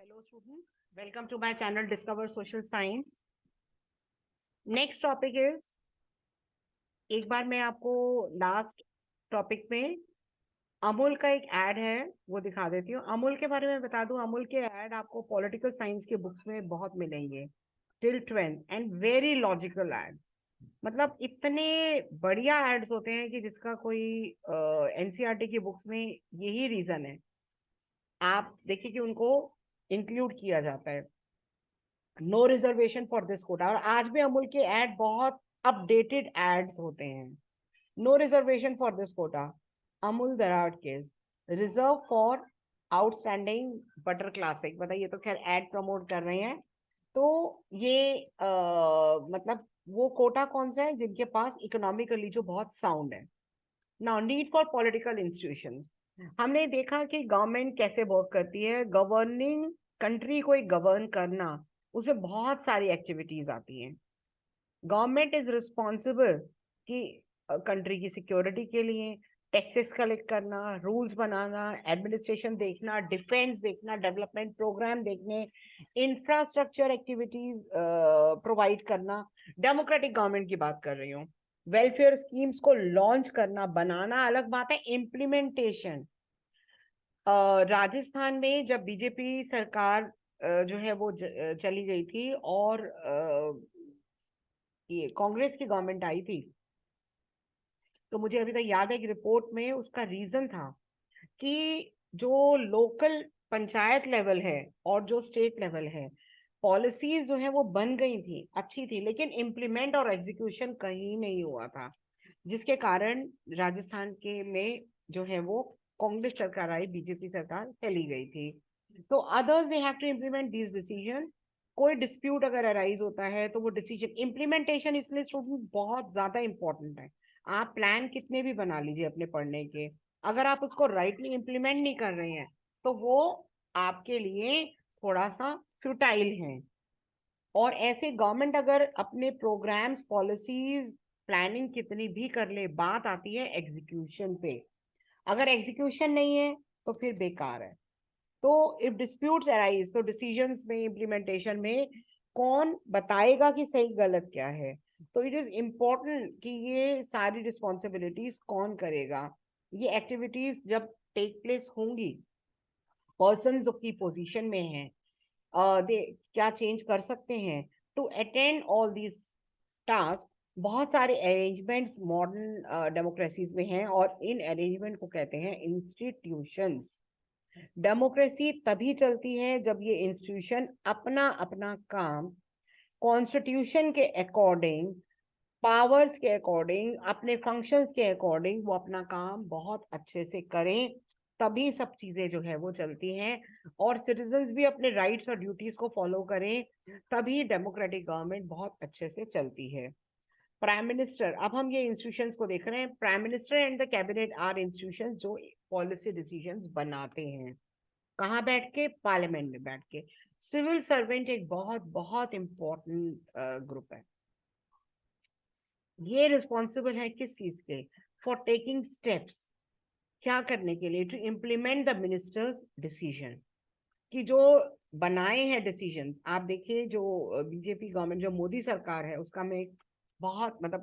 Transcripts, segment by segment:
Hello students, welcome to my channel Discover Social Science. Next topic is, एक बार मैं आपको last topic में अमूल का एक ऐड है वो दिखा देती हूँ। अमूल के बारे में बता दूं, अमूल के ऐड आपको पॉलिटिकल साइंस के बुक्स में बहुत मिलेंगे till 12th and very logical add. मतलब इतने बढ़िया एड्स होते हैं कि जिसका कोई एनसीईआरटी की बुक्स में यही रीजन है, आप देखिए कि उनको इंक्लूड किया जाता है। No reservation for this quota, और आज भी अमूल के एड बहुत अपडेटेड एड्स होते हैं। No reservation for this quota, Amul दराड़ case, reserve for outstanding butter classic. बताइए, तो खैर एड प्रमोट कर रहे हैं। तो ये मतलब वो कोटा कौन सा है जिनके पास इकोनॉमिकली जो बहुत साउंड है। Now need for political institutions, हमने देखा कि गवर्नमेंट कैसे वर्क करती है। गवर्निंग कंट्री को गवर्न करना, उसमें बहुत सारी एक्टिविटीज आती हैं। गवर्नमेंट इज रिस्पॉन्सिबल कि कंट्री की सिक्योरिटी के लिए टैक्सेस कलेक्ट करना, रूल्स बनाना, एडमिनिस्ट्रेशन देखना, डिफेंस देखना, डेवलपमेंट प्रोग्राम देखने, इंफ्रास्ट्रक्चर एक्टिविटीज प्रोवाइड करना। डेमोक्रेटिक गवर्नमेंट की बात कर रही हूँ। वेलफेयर स्कीम्स को लॉन्च करना, बनाना अलग बात है, इम्प्लीमेंटेशन। राजस्थान में जब बीजेपी सरकार जो है वो चली गई थी और ये कांग्रेस की गवर्नमेंट आई थी, तो मुझे अभी तक याद है कि रिपोर्ट में उसका रीजन था कि जो लोकल पंचायत लेवल है और जो स्टेट लेवल है, पॉलिसीज जो है वो बन गई थी, अच्छी थी, लेकिन इम्प्लीमेंट और एग्जीक्यूशन कहीं नहीं हुआ था, जिसके कारण राजस्थान के में जो है वो कांग्रेस सरकार आई, बीजेपी सरकार चली गई थी। तो others they have to implement these decision. कोई डिस्प्यूट अगर अराइज होता है तो वो डिसीजन इम्प्लीमेंटेशन इसलिए स्टूडेंट बहुत ज्यादा इंपॉर्टेंट है। आप प्लान कितने भी बना लीजिए अपने पढ़ने के, अगर आप उसको राइटली इम्प्लीमेंट नहीं कर रहे हैं तो वो आपके लिए थोड़ा सा फ्यूटाइल है। और ऐसे गवर्नमेंट अगर अपने प्रोग्राम्स, पॉलिसीज, प्लानिंग कितनी भी कर ले, बात आती है एग्जीक्यूशन पे। अगर एग्जीक्यूशन नहीं है तो फिर बेकार है। तो इफ डिस्प्यूट्स अराइज, तो डिसीजंस में, इम्प्लीमेंटेशन में कौन बताएगा कि सही गलत क्या है। तो इट इज इम्पोर्टेंट कि ये सारी रिस्पॉन्सिबिलिटीज कौन करेगा। ये एक्टिविटीज जब टेक प्लेस होंगी, पर्सन जो की पोजीशन में है, दे क्या चेंज कर सकते हैं to attend all these task. बहुत सारे अरेंजमेंट्स मॉडर्न डेमोक्रेसीज में हैं और इन अरेंजमेंट को कहते हैं इंस्टीट्यूशंस। डेमोक्रेसी तभी चलती है जब ये इंस्टीट्यूशन अपना अपना काम कॉन्स्टिट्यूशन के अकॉर्डिंग, पावर्स के अकॉर्डिंग, अपने फंक्शंस के अकॉर्डिंग वो अपना काम बहुत अच्छे से करें। तभी सब चीजें जो है वो चलती हैं और सिटीजन्स भी अपने राइट्स और ड्यूटीज को फॉलो करें, तभी डेमोक्रेटिक गवर्नमेंट बहुत अच्छे से चलती है। प्राइम मिनिस्टर, अब हम ये इंस्टीट्यूशंस को देख रहे हैं। Prime minister and the cabinet are institutions जो पॉलिसी डिसीजंस बनाते हैं। कहाँ बैठ के? पार्लियामेंट में बैठ के। सिविल सर्वेंट एक बहुत बहुत इंपॉर्टेंट ग्रुप है। ये रिस्पॉन्सिबल है किस चीज के? फॉर टेकिंग स्टेप्स, क्या करने के लिए? To implement the minister's decision, कि जो बनाए हैं डिसीजंस। आप देखिए जो बीजेपी गवर्नमेंट, जो मोदी सरकार है, उसका मैं बहुत मतलब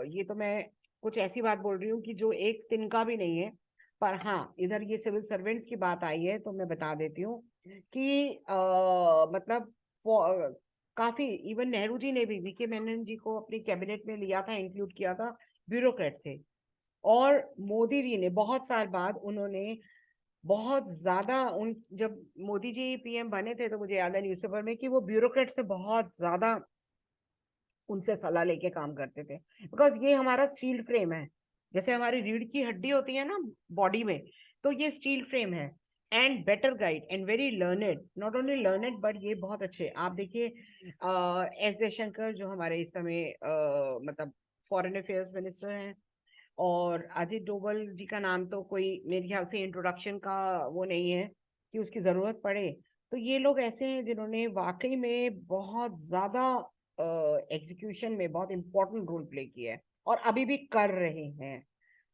ये तो मैं कुछ ऐसी बात बोल रही हूँ कि जो एक दिन का भी नहीं है। पर हाँ, इधर ये सिविल सर्वेंट्स की बात आई है तो मैं बता देती हूँ कि मतलब काफी, इवन नेहरू जी ने भी, वीके मेनन जी को अपनी कैबिनेट में लिया था, इंक्लूड किया था, ब्यूरोक्रेट थे। और मोदी जी ने बहुत साल बाद उन्होंने बहुत ज्यादा उन, जब मोदी जी पीएम बने थे तो मुझे याद है न्यूज़पेपर में कि वो ब्यूरोक्रेट से बहुत ज्यादा उनसे सलाह लेके काम करते थे, बिकॉज ये हमारा स्टील फ्रेम है। जैसे हमारी रीढ़ की हड्डी होती है ना बॉडी में, तो ये स्टील फ्रेम है। And better guide and very learned, not only learned but ये बहुत अच्छे। आप देखिए एस जयशंकर जो हमारे इस समय मतलब फॉरेन अफेयर्स मिनिस्टर हैं, और अजित डोभाल जी का नाम तो कोई मेरे ख्याल से इंट्रोडक्शन का वो नहीं है कि उसकी जरूरत पड़े। तो ये लोग ऐसे हैं जिन्होंने वाकई में बहुत ज्यादा एग्जीक्यूशन में बहुत इंपॉर्टेंट रोल प्ले किया है और अभी भी कर रहे हैं।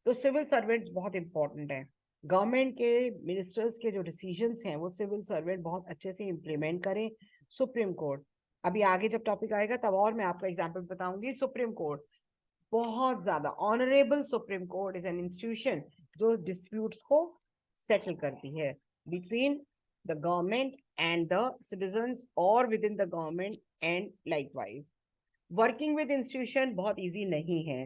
तो सिविल सर्वेंट्स बहुत इंपॉर्टेंट है। गवर्नमेंट के मिनिस्टर्स के जो डिसीजंस हैं वो सिविल सर्वेंट बहुत अच्छे से इम्प्लीमेंट करें। सुप्रीम कोर्ट, अभी आगे जब टॉपिक आएगा तब और मैं आपको एग्जांपल बताऊंगी। सुप्रीम कोर्ट बहुत ज्यादा, honourable Supreme Court is an institution जो डिस्प्यूट्स को सेटल करती है between the government and the citizens और within the government and likewise. Working with institution बहुत इजी नहीं है,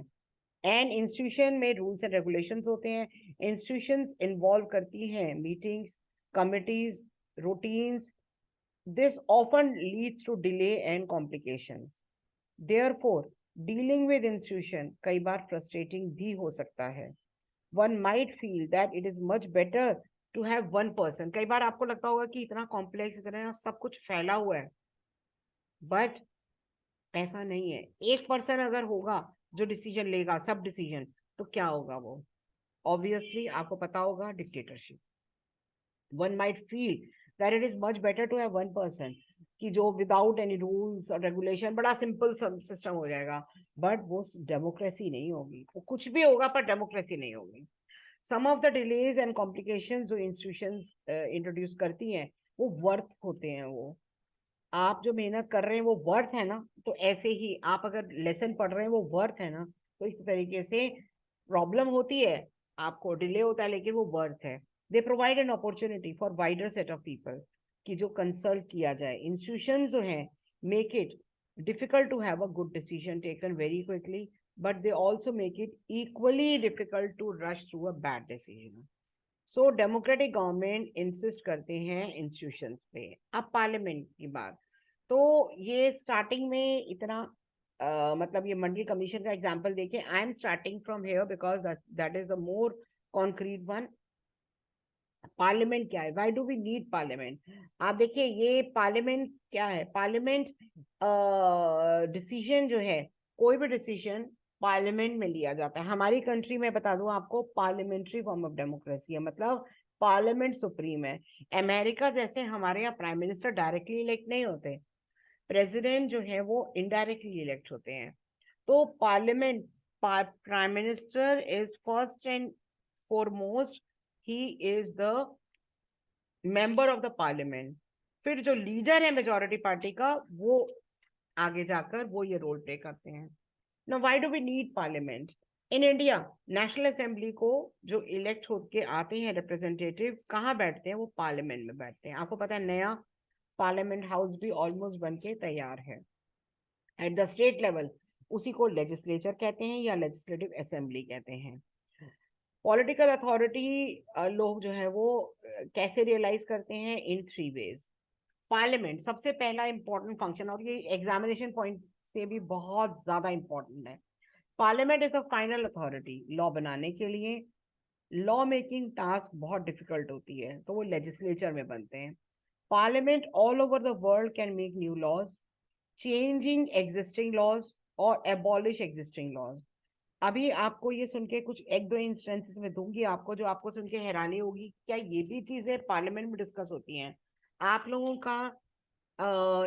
एंड इंस्टीट्यूशन में रूल्स एंड रेगुलेशंस होते हैं। इंस्टीट्यूशंस इन्वॉल्व करती हैं meetings, committees, routines. This often leads to delay and complications. Therefore dealing with institution कई बार फ्रस्ट्रेटिंग भी हो सकता है। One might feel that it is much better to have one person. कई बार आपको लगता होगा कि इतना कॉम्प्लेक्स, इतना सब कुछ फैला हुआ है, बट ऐसा नहीं है। एक पर्सन अगर होगा जो डिसीजन लेगा, सब डिसीजन, तो क्या होगा वो? ऑब्वियसली आपको पता होगा, dictatorship. One might feel that it is much better to have one person, कि जो विदाउट एनी रूल्स और रेगुलेशन बड़ा सिंपल सिस्टम हो जाएगा, बट वो डेमोक्रेसी नहीं होगी। वो कुछ भी होगा पर डेमोक्रेसी नहीं होगी। Some of the delays and complications जो इंस्टीट्यूशंस इंट्रोड्यूस करती हैं वो वर्थ होते हैं। वो आप जो मेहनत कर रहे हैं वो वर्थ है ना, तो ऐसे ही आप अगर लेसन पढ़ रहे हैं वो वर्थ है ना, तो इस तरीके से प्रॉब्लम होती है, आपको डिले होता है, लेकिन वो वर्थ है। They provide an opportunity for wider set of people कि जो कंसल्ट किया जाए। इंस्टीट्यूशन जो है make it difficult to have a good decision taken very quickly, but they also make it equally difficult to rush through a bad decision. So democratic government insist करते हैं institutions पे। अब parliament की बात, तो ये स्टार्टिंग में इतना मतलब ये मंडल कमीशन का एग्जांपल देखिए। I am starting from here because that is the more concrete one. Parliament क्या है? Why do we need parliament? आप देखिए ये पार्लियामेंट क्या है। पार्लियामेंट डिसीजन जो है, कोई भी डिसीजन पार्लियामेंट में लिया जाता है। हमारी कंट्री में बता दूं आपको, पार्लियामेंट्री फॉर्म ऑफ डेमोक्रेसी है, मतलब पार्लियामेंट सुप्रीम है। अमेरिका जैसे हमारे यहाँ प्राइम मिनिस्टर डायरेक्टली इलेक्ट नहीं होते, प्रेसिडेंट जो है वो इनडायरेक्टली इलेक्ट होते हैं। तो parliament, prime minister is first and foremost, he is the member of the parliament। फिर जो लीडर है मेजोरिटी पार्टी का, वो आगे जाकर वो ये रोल प्ले करते हैं। Now why do we need parliament? In India, national assembly को जो इलेक्ट होके आते हैं रिप्रेजेंटेटिव, कहाँ बैठते हैं? वो पार्लियामेंट में बैठते हैं। आपको पता है नया पार्लियामेंट हाउस भी ऑलमोस्ट बन के तैयार है। एट द स्टेट लेवल उसी को लेजिस्लेचर कहते हैं या लेजिस्लेटिव असेंबली कहते हैं। पॉलिटिकल अथॉरिटी लोग जो है वो कैसे रियलाइज करते हैं? In three ways. पार्लियामेंट सबसे पहला इंपॉर्टेंट फंक्शन, और ये एग्जामिनेशन पॉइंट से भी बहुत ज्यादा इंपॉर्टेंट है। Parliament is a final authority law बनाने के लिए। लॉ मेकिंग टास्क बहुत डिफिकल्ट होती है, तो वो लेजिस्लेचर में बनते हैं। Parliament all over the world can make new laws, changing existing laws और एबॉलिश एग्जिस्टिंग लॉज। अभी आपको ये सुन के कुछ एक दो इंस्टेंसेस में दूंगी आपको, जो आपको सुन के हैरानी होगी, क्या ये भी चीजें पार्लियामेंट में डिस्कस होती हैं? आप लोगों का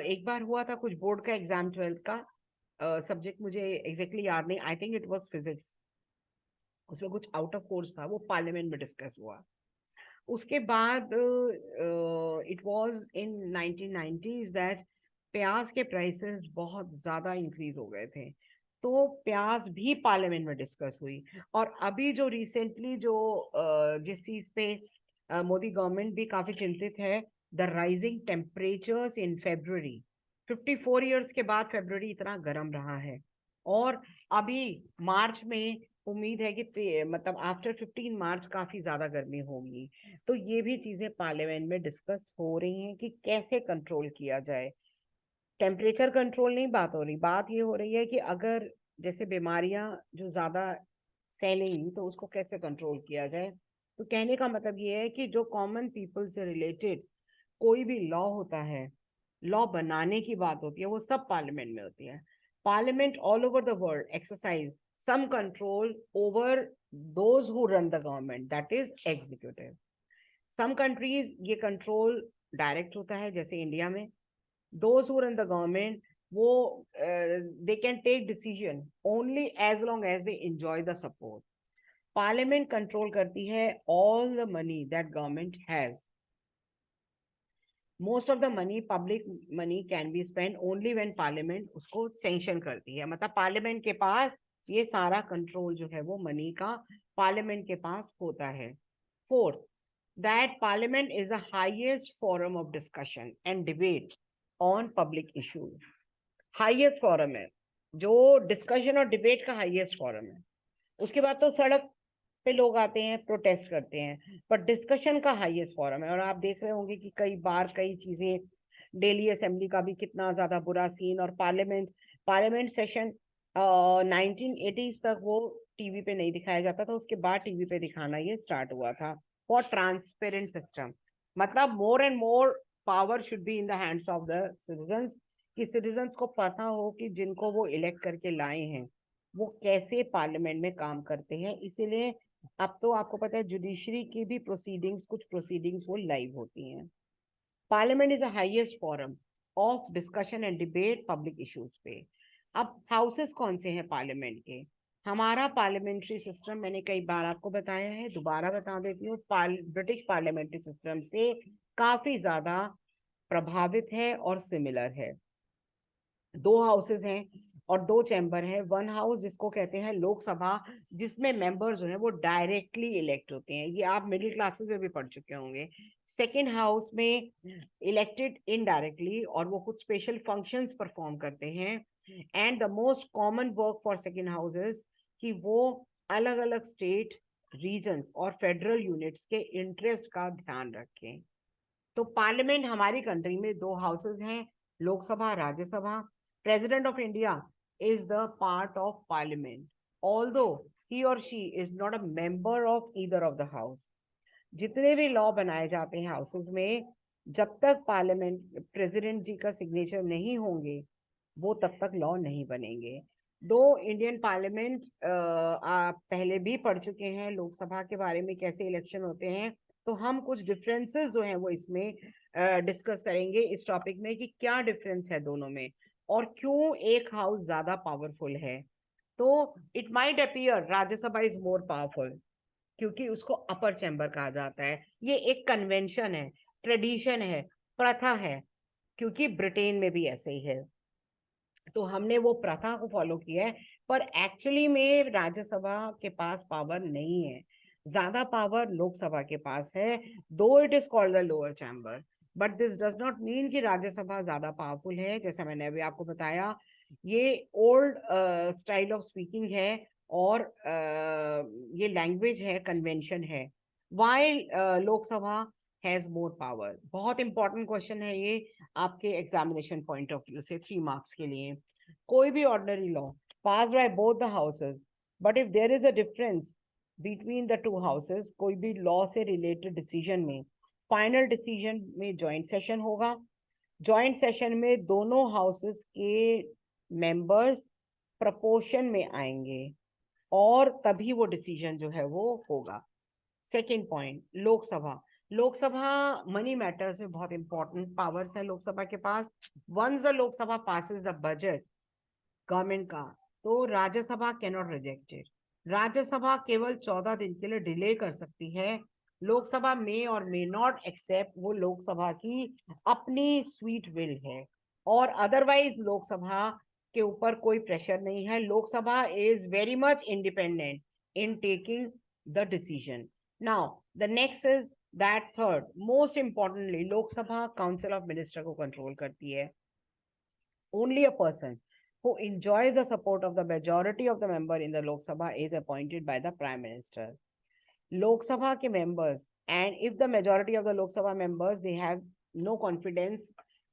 एक बार हुआ था कुछ बोर्ड का एग्जाम, 12th का सब्जेक्ट मुझे एग्जैक्टली याद नहीं, I think it was physics. उसमें कुछ आउट ऑफ कोर्स था, वो पार्लियामेंट में डिस्कस हुआ। उसके बाद it was in 1990s that प्याज के प्राइसेस बहुत ज्यादा इंक्रीज हो गए थे, तो प्याज भी पार्लियामेंट में डिस्कस हुई। और अभी जो रिसेंटली जो जिस चीज पे मोदी गवर्नमेंट भी काफी चिंतित है, the rising temperatures in February. 54 years के बाद फेब्रुअरी इतना गर्म रहा है, और अभी मार्च में उम्मीद है कि मतलब आफ्टर 15 मार्च काफी ज्यादा गर्मी होगी। तो ये भी चीजें पार्लियामेंट में डिस्कस हो रही हैं कि कैसे कंट्रोल किया जाए। टेम्परेचर कंट्रोल नहीं बात हो रही, बात ये हो रही है कि अगर जैसे बीमारियां जो ज्यादा फैलेंगी तो उसको कैसे कंट्रोल किया जाए। तो कहने का मतलब ये है कि जो कॉमन पीपल से रिलेटेड कोई भी लॉ होता है, लॉ बनाने की बात होती है, वो सब पार्लियामेंट में होती है। Parliament all over the world exercise some control over those who run the government, that is executive. Some countries ये कंट्रोल डायरेक्ट होता है, जैसे इंडिया में those who run the government, वो they can take decision only as long as they enjoy the support. Parliament control करती है all the money that government has. Most of the money, public money, can be spend only when parliament उसको sanction करती है. मतलब parliament के पास ये सारा control जो है वो मनी का पार्लियामेंट के पास होता है. Fourth, that parliament is the highest forum of discussion and debate on public issues. Highest forum है, जो डिस्कशन और डिबेट का हाईएस्ट फोरम है. उसके बाद तो सड़क पे लोग आते हैं, प्रोटेस्ट करते हैं, पर डिस्कशन का हाईएस्ट फोरम है. और आप देख रहे होंगे कि कई बार कई चीजें, दिल्ली असेंबली का भी कितना ज्यादा बुरा सीन, और पार्लियामेंट सेशन 1980s तक वो टीवी पे नहीं दिखाया जाता था, उसके बाद टीवी पे दिखाना ये स्टार्ट हुआ था. फॉर ट्रांसपेरेंट सिस्टम, मतलब more and more power should be in the hands of the citizens, कि सिटीजन्स को पता हो कि जिनको वो इलेक्ट करके लाए हैं वो कैसे पार्लियामेंट में काम करते हैं. इसीलिए अब तो आपको पता है जुडिशरी की भी प्रोसीडिंग्स, कुछ प्रोसीडिंग्स वो लाइव होती हैं. Parliament is the highest forum of discussion and debate public issues पे. अब हाउसेस कौन से हैं पार्लियामेंट के? हमारा पार्लियामेंट्री सिस्टम मैंने कई बार आपको बताया है, दोबारा बता देती हूँ, ब्रिटिश पार्लियामेंट्री सिस्टम से काफी ज्यादा प्रभावित है और सिमिलर है. 2 हाउसेस हैं और 2 चैम्बर हैं. 1 हाउस जिसको कहते हैं लोकसभा, जिसमें मेंबर्स जो है वो डायरेक्टली इलेक्ट होते हैं, ये आप मिडिल क्लासेस में भी पढ़ चुके होंगे. 2nd हाउस में इलेक्टेड इनडायरेक्टली, और वो कुछ स्पेशल फंक्शंस परफॉर्म करते हैं. And the most common work for 2nd house is कि वो अलग अलग स्टेट, रीजन्स और फेडरल यूनिट्स के इंटरेस्ट का ध्यान रखें. तो पार्लियामेंट हमारी कंट्री में 2 हाउसेस हैं, Lok Sabha, Rajya Sabha. President of India is the part of Parliament, although he or she is not a member of either of the house. जितने भी लॉ बनाए जाते हैं हाउसेस में, जब तक पार्लियामेंट प्रेसिडेंट जी का सिग्नेचर नहीं होंगे वो तब तक लॉ नहीं बनेंगे. दो इंडियन पार्लियामेंट आप पहले भी पढ़ चुके हैं लोकसभा के बारे में, कैसे इलेक्शन होते हैं. तो हम कुछ डिफरेंसेस जो हैं वो इसमें डिस्कस करेंगे इस टॉपिक में, कि क्या डिफरेंस है दोनों में और क्यों एक हाउस ज्यादा पावरफुल है. तो it might appear Rajya Sabha is more powerful क्योंकि उसको अपर चैम्बर कहा जाता है. ये एक कन्वेंशन है, ट्रेडिशन है, प्रथा है, क्योंकि ब्रिटेन में भी ऐसे ही है. तो हमने वो प्रथा को फॉलो किया है, पर एक्चुअली में राज्यसभा के पास पावर नहीं है. ज्यादा पावर लोकसभा के पास है, दो it is called the lower chamber. But this does not mean कि राज्यसभा ज्यादा पावरफुल है. जैसा मैंने अभी आपको बताया, ये ओल्ड स्टाइल ऑफ स्पीकिंग है, और ये लैंग्वेज है, कन्वेंशन है. While Lok Sabha has more power. बहुत इंपॉर्टेंट क्वेश्चन है ये आपके एग्जामिनेशन पॉइंट ऑफ व्यू से, 3 मार्क्स के लिए. कोई भी ordinary law pass by both the houses, but if there is a difference between the 2 houses, कोई भी लॉ से रिलेटेड डिसीजन में, फाइनल डिसीजन में जॉइंट सेशन होगा. जॉइंट सेशन में दोनों हाउसेस के मेंबर्स प्रपोर्शन में आएंगे और तभी वो डिसीजन जो है वो होगा. Second point, Lok Sabha. Lok Sabha money matters में बहुत इंपॉर्टेंट पावर्स है लोकसभा के पास. Once the Lok Sabha passes the budget government का, तो Rajya Sabha can not reject it. Rajya Sabha केवल 14 दिन के लिए डिले कर सकती है. लोकसभा में और मे नॉट एक्सेप्ट, वो लोकसभा की अपनी स्वीट विल है. और अदरवाइज लोकसभा के ऊपर कोई प्रेशर नहीं है. Lok Sabha is very much independent in taking the decision. Now the next is that third most importantly, Lok Sabha council of minister को कंट्रोल करती है. Only a person who enjoys the support of the majority of the member in the Lok Sabha is appointed by the Prime Minister. Lok Sabha ke members, and if the majority of the Lok Sabha members they have no confidence,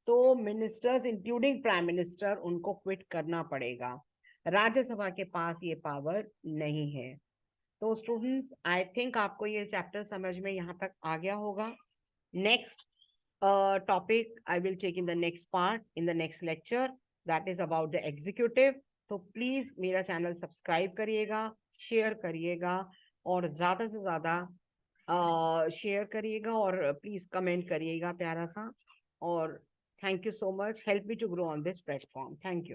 तो ministers including prime minister उनको quit करना पड़ेगा. राज्यसभा के पास ये power नहीं है. तो students, I think आपको ये चैप्टर समझ में यहाँ तक आ गया होगा. Next topic I will take in the next part, in the next lecture, that is about the executive. तो प्लीज मेरा चैनल सब्सक्राइब करिएगा, शेयर करिएगा, और ज्यादा से ज्यादा शेयर करिएगा, और प्लीज कमेंट करिएगा प्यारा सा. और thank you so much. Help me to grow on this platform. Thank you.